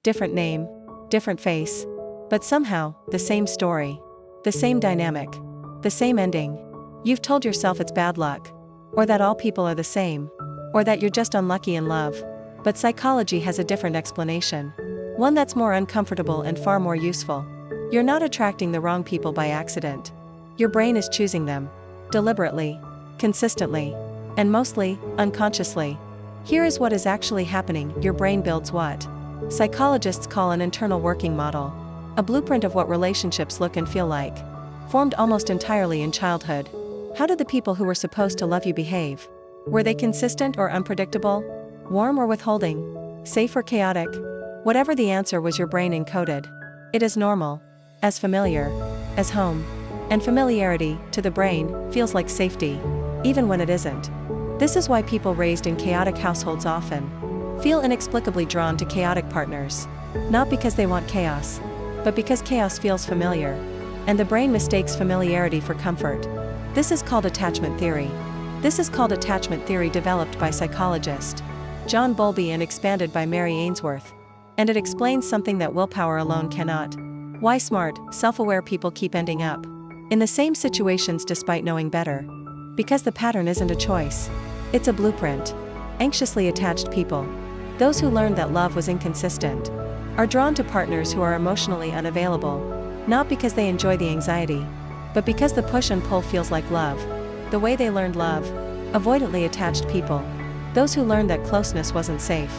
different name, different face. But somehow, the same story. The same dynamic. The same ending. You've told yourself it's bad luck. Or that all people are the same. Or that you're just unlucky in love. But psychology has a different explanation. One that's more uncomfortable and far more useful. You're not attracting the wrong people by accident. Your brain is choosing them. Deliberately. Consistently. And mostly, unconsciously. Here is what is actually happening. Your brain builds what psychologists call an internal working model. A blueprint of what relationships look and feel like. Formed almost entirely in childhood. How did the people who were supposed to love you behave? Were they consistent or unpredictable? Warm or withholding? Safe or chaotic? Whatever the answer was, your brain encoded it as normal, as familiar, as home. And familiarity, to the brain, feels like safety, even when it isn't. This is why people raised in chaotic households often feel inexplicably drawn to chaotic partners. Not because they want chaos, but because chaos feels familiar. And the brain mistakes familiarity for comfort. This is called attachment theory. This is called attachment theory, developed by psychologist John Bowlby and expanded by Mary Ainsworth. And it explains something that willpower alone cannot. Why smart, self-aware people keep ending up in the same situations despite knowing better. Because the pattern isn't a choice. It's a blueprint. Anxiously attached people, those who learned that love was inconsistent, are drawn to partners who are emotionally unavailable. Not because they enjoy the anxiety, but because the push and pull feels like love. The way they learned love. Avoidantly attached people, those who learned that closeness wasn't safe,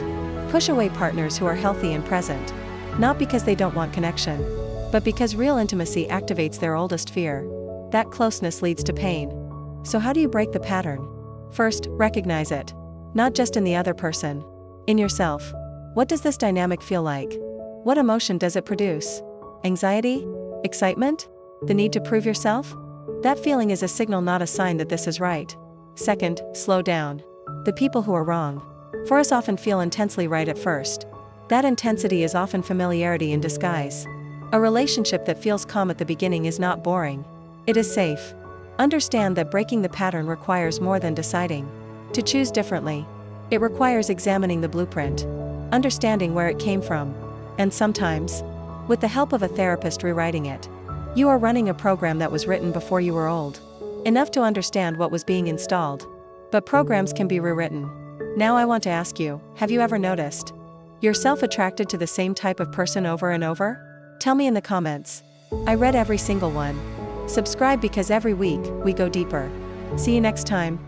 push away partners who are healthy and present. Not because they don't want connection, but because real intimacy activates their oldest fear. That closeness leads to pain. So how do you break the pattern? First, recognize it. Not just in the other person. In yourself. What does this dynamic feel like? What emotion does it produce? Anxiety? Excitement? The need to prove yourself? That feeling is a signal, not a sign that this is right. Second, slow down. The people who are wrong for us often feel intensely right at first. That intensity is often familiarity in disguise. A relationship that feels calm at the beginning is not boring. It is safe. Understand that breaking the pattern requires more than deciding to choose differently. It requires examining the blueprint, understanding where it came from, and sometimes, with the help of a therapist, rewriting it. You are running a program that was written before you were old enough to understand what was being installed. But programs can be rewritten. Now I want to ask you, have you ever noticed yourself attracted to the same type of person over and over? Tell me in the comments. I read every single one. Subscribe, because every week, we go deeper. See you next time.